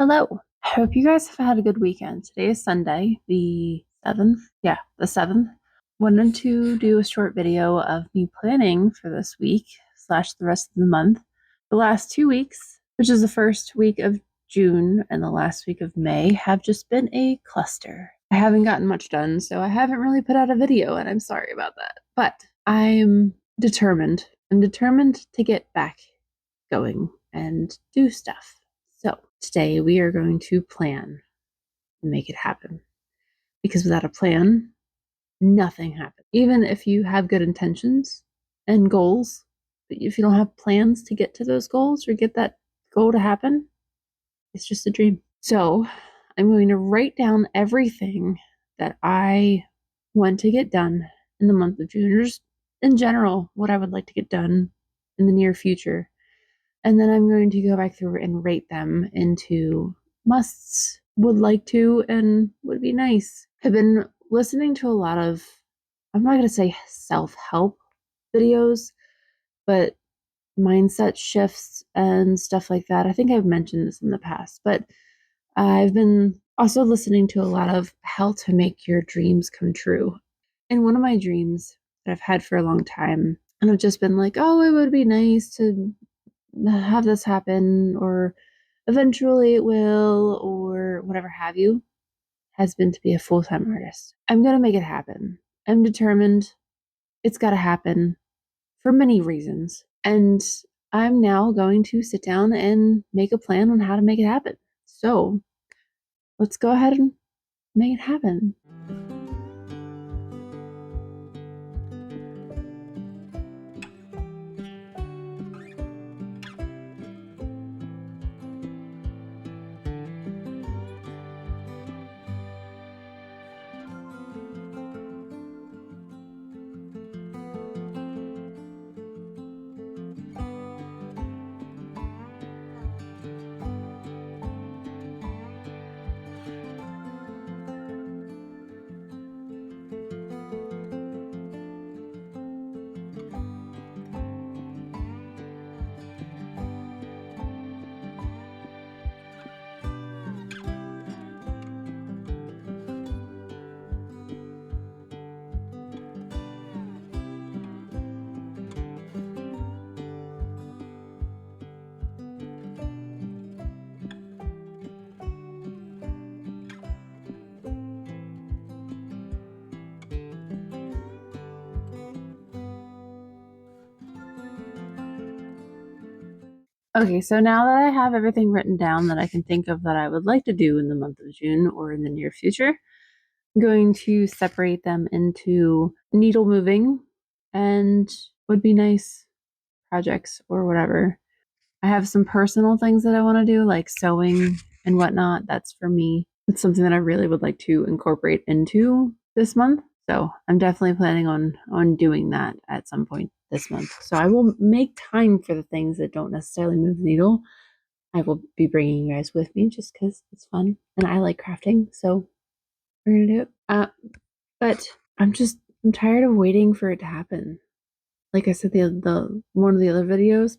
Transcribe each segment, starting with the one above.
Hello. I hope you guys have had a good weekend. Today is Sunday, the 7th. Yeah, the 7th. Wanted to do a short video of me planning for this week slash the rest of the month. The last 2 weeks, which is the first week of June and the last week of May, have just been a cluster. I haven't gotten much done, so I haven't really put out a video, and I'm sorry about that. But I'm determined. I'm determined to get back going and do stuff. So today we are going to plan and make it happen. Because without a plan, nothing happens. Even if you have good intentions and goals, but if you don't have plans to get to those goals or get that goal to happen, it's just a dream. So I'm going to write down everything that I want to get done in the month of June, or just in general, what I would like to get done in the near future. And then I'm going to go back through and rate them into musts, would like to, and would be nice. I've been listening to a lot of, I'm not going to say self-help videos, but mindset shifts and stuff like that. I think I've mentioned this in the past, but I've been also listening to a lot of how to make your dreams come true. And one of my dreams that I've had for a long time, and I've just been like, oh, it would be nice to have this happen, or eventually it will, or whatever have you, has been to be a full-time artist. I'm going to make it happen. I'm determined. It's got to happen for many reasons. And I'm now going to sit down and make a plan on how to make it happen. So let's go ahead and make it happen. Okay, so now that I have everything written down that I can think of that I would like to do in the month of June or in the near future, I'm going to separate them into needle moving and would be nice projects or whatever. I have some personal things that I want to do, like sewing and whatnot. That's for me. It's something that I really would like to incorporate into this month. So I'm definitely planning on doing that at some point this month. So I will make time for the things that don't necessarily move the needle. I will be bringing you guys with me just because it's fun and I like crafting. So we're gonna do it. But I'm tired of waiting for it to happen. Like I said, the one of the other videos,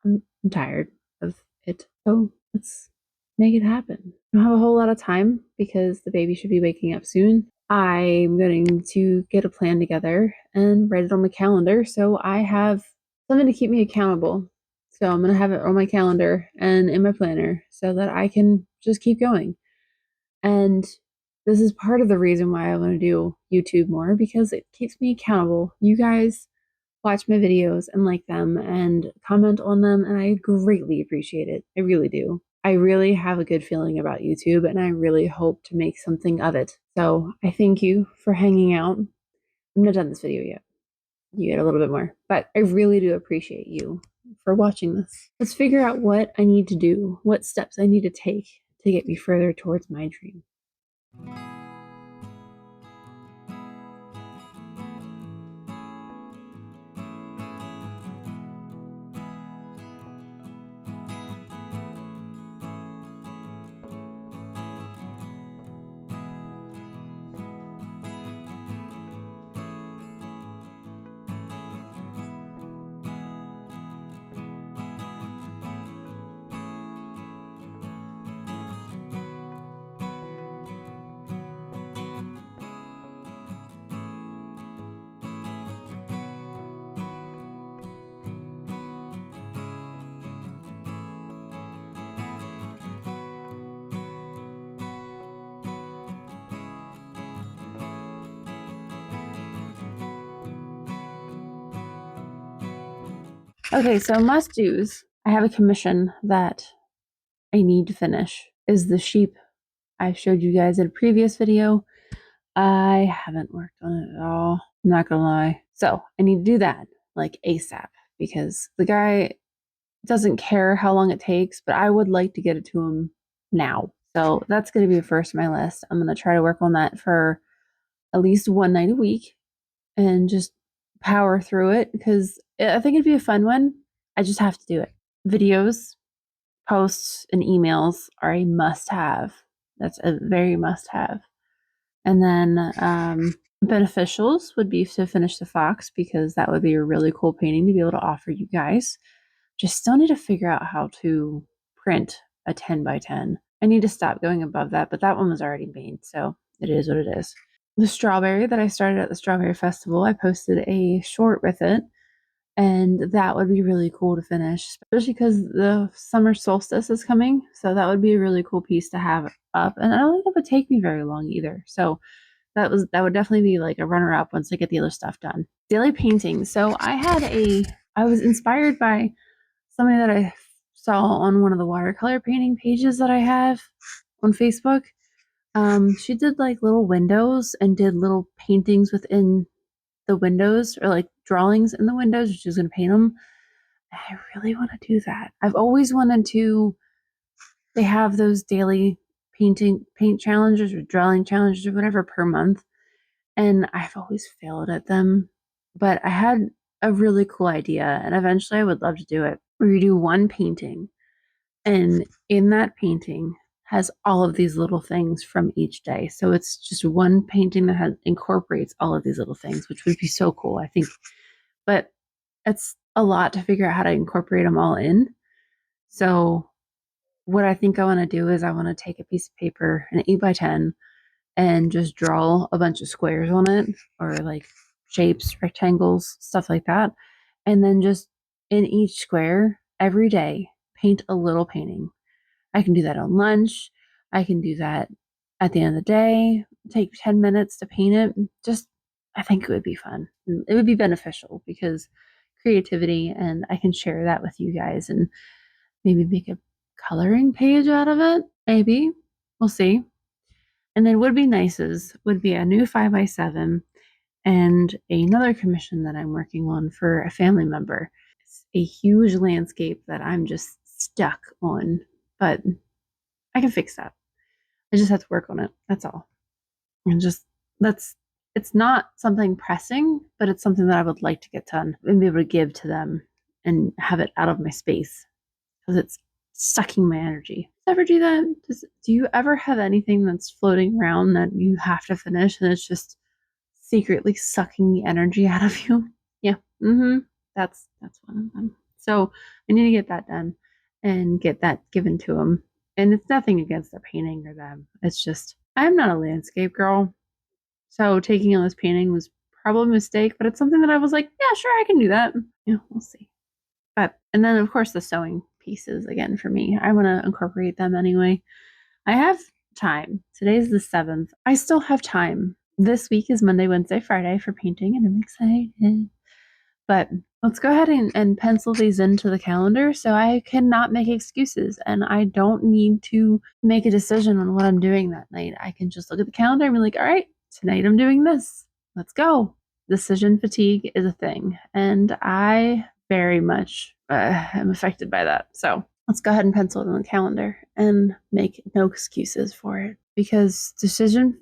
I'm tired of it. So let's make it happen. I don't have a whole lot of time because the baby should be waking up soon. I'm going to get a plan together and write it on my calendar so I have something to keep me accountable. So I'm going to have it on my calendar and in my planner so that I can just keep going. And this is part of the reason why I want to do YouTube more, because it keeps me accountable. You guys watch my videos and like them and comment on them, and I greatly appreciate it. I really do. I really have a good feeling about YouTube, and I really hope to make something of it. So I thank you for hanging out. I'm not done this video yet. You get a little bit more, but I really do appreciate you for watching this. Let's figure out what I need to do, what steps I need to take to get me further towards my dream. Okay, so must do's. I have a commission that I need to finish. Is the sheep I showed you guys in a previous video. I haven't worked on it at all. I'm not gonna lie. So I need to do that like ASAP because the guy doesn't care how long it takes, but I would like to get it to him now. So that's going to be first on my list. I'm going to try to work on that for at least one night a week and just power through it because I think it'd be a fun one. I just have to do it. Videos, posts, and emails are a must have. That's a very must have. And then beneficials would be to finish the fox because that would be a really cool painting to be able to offer you guys. Just still need to figure out how to print a 10 by 10. I need to stop going above that, but that one was already made, so it is what it is. The strawberry that I started at the Strawberry Festival, I posted a short with it, and that would be really cool to finish, especially because the summer solstice is coming. So that would be a really cool piece to have up, and I don't think it would take me very long either. So that would definitely be like a runner up once I get the other stuff done. Daily painting. So I was inspired by somebody that I saw on one of the watercolor painting pages that I have on Facebook. She did like little windows and did little paintings within the windows or like drawings in the windows. She was going to paint them. I really want to do that. I've always wanted to. They have those daily paint challenges or drawing challenges or whatever per month, and I've always failed at them. But I had a really cool idea, and eventually I would love to do it. Where you do one painting, and in that painting has all of these little things from each day. So it's just one painting that incorporates all of these little things, which would be so cool, I think. But it's a lot to figure out how to incorporate them all in. So what I think I want to do is I want to take a piece of paper, an 8 by 10, and just draw a bunch of squares on it or like shapes, rectangles, stuff like that. And then just in each square every day, paint a little painting. I can do that on lunch. I can do that at the end of the day. Take 10 minutes to paint it. Just, I think it would be fun. It would be beneficial because creativity, and I can share that with you guys and maybe make a coloring page out of it. Maybe. We'll see. And then would be nices would be a new 5 by 7 and another commission that I'm working on for a family member. It's a huge landscape that I'm just stuck on, but I can fix that. I just have to work on it. That's all. And just that's it's not something pressing, but it's something that I would like to get done and be able to give to them and have it out of my space because it's sucking my energy. Ever do that? Do you ever have anything that's floating around that you have to finish and it's just secretly sucking the energy out of you? Yeah. That's one of them. So I need to get that done and get that given to them. And it's nothing against the painting or them. It's just I'm not a landscape girl. So taking on this painting was probably a mistake, but it's something that I was like, yeah, sure, I can do that. Yeah, we'll see. But and then of course the sewing pieces again for me. I want to incorporate them anyway. I have time. Today's the 7th. I still have time. This week is Monday, Wednesday, Friday for painting, and I'm excited. But let's go ahead and pencil these into the calendar so I cannot make excuses and I don't need to make a decision on what I'm doing that night. I can just look at the calendar and be like, all right, tonight I'm doing this. Let's go. Decision fatigue is a thing, and I very much am affected by that. So let's go ahead and pencil it on the calendar and make no excuses for it because decision.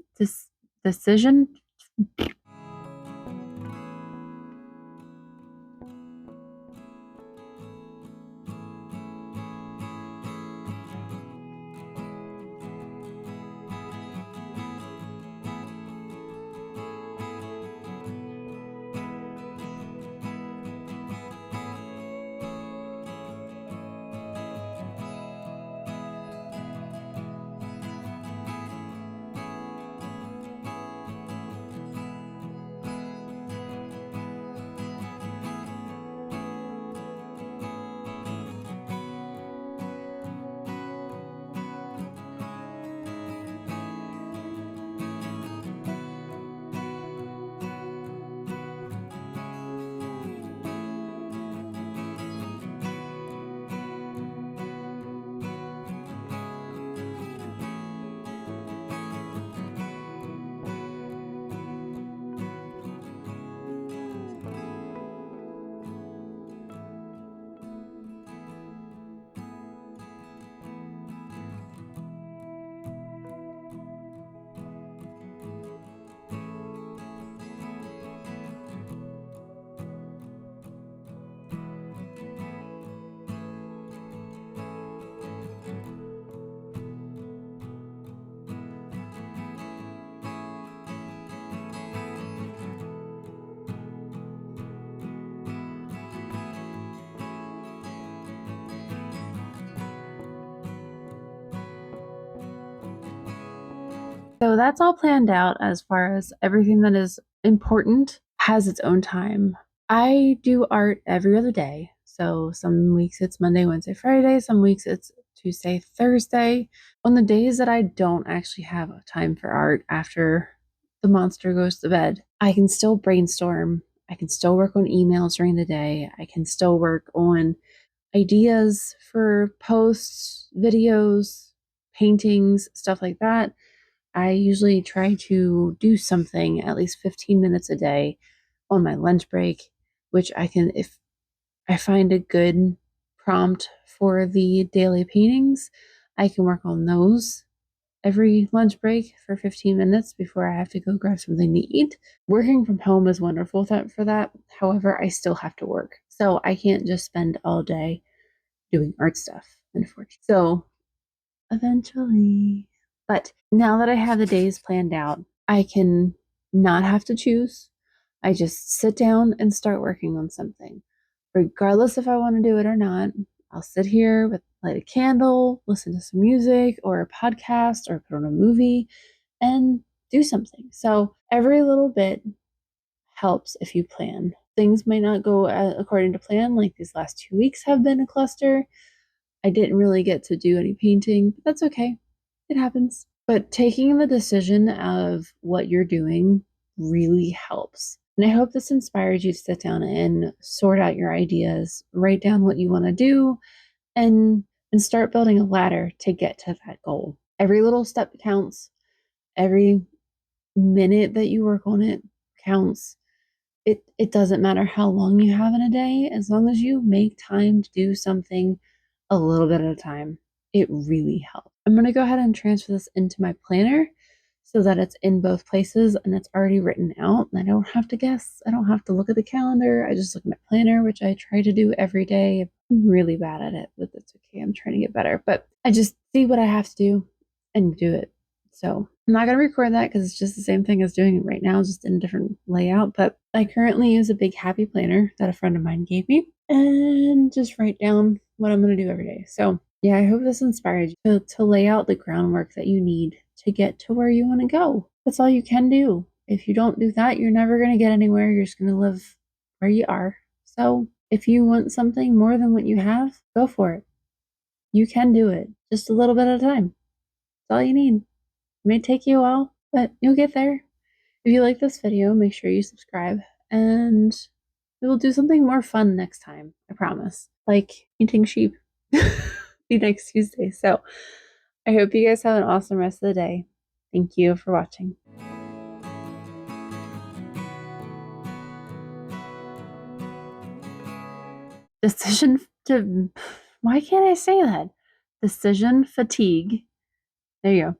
So that's all planned out as far as everything that is important has its own time. I do art every other day. So some weeks it's Monday, Wednesday, Friday. Some weeks it's Tuesday, Thursday. On the days that I don't actually have time for art after the monster goes to bed, I can still brainstorm. I can still work on emails during the day. I can still work on ideas for posts, videos, paintings, stuff like that. I usually try to do something at least 15 minutes a day on my lunch break, which I can, if I find a good prompt for the daily paintings, I can work on those every lunch break for 15 minutes before I have to go grab something to eat. Working from home is wonderful for that. However, I still have to work. So I can't just spend all day doing art stuff, unfortunately. So eventually. But now that I have the days planned out, I can not have to choose. I just sit down and start working on something. Regardless if I want to do it or not, I'll sit here with light a candle, listen to some music or a podcast or put on a movie and do something. So every little bit helps if you plan. Things may not go according to plan, like these last 2 weeks have been a cluster. I didn't really get to do any painting, but that's okay. It happens. But taking the decision of what you're doing really helps. And I hope this inspires you to sit down and sort out your ideas, write down what you want to do, and start building a ladder to get to that goal. Every little step counts. Every minute that you work on it counts. It doesn't matter how long you have in a day, as long as you make time to do something a little bit at a time. It really helps. I'm going to go ahead and transfer this into my planner so that it's in both places and it's already written out. And I don't have to guess. I don't have to look at the calendar. I just look at my planner, which I try to do every day. I'm really bad at it, but that's okay. I'm trying to get better. But I just see what I have to do and do it. So I'm not going to record that because it's just the same thing as doing it right now, just in a different layout. But I currently use a big happy planner that a friend of mine gave me and just write down what I'm going to do every day. So yeah, I hope this inspires you to lay out the groundwork that you need to get to where you want to go. That's all you can do. If you don't do that, you're never going to get anywhere. You're just going to live where you are. So if you want something more than what you have, go for it. You can do it just a little bit at a time. That's all you need. It may take you a while, but you'll get there. If you like this video, make sure you subscribe and we will do something more fun next time. I promise. Like eating sheep the next Tuesday. So I hope you guys have an awesome rest of the day. Thank you for watching. Decision to, why can't I say that? Decision fatigue. There you go.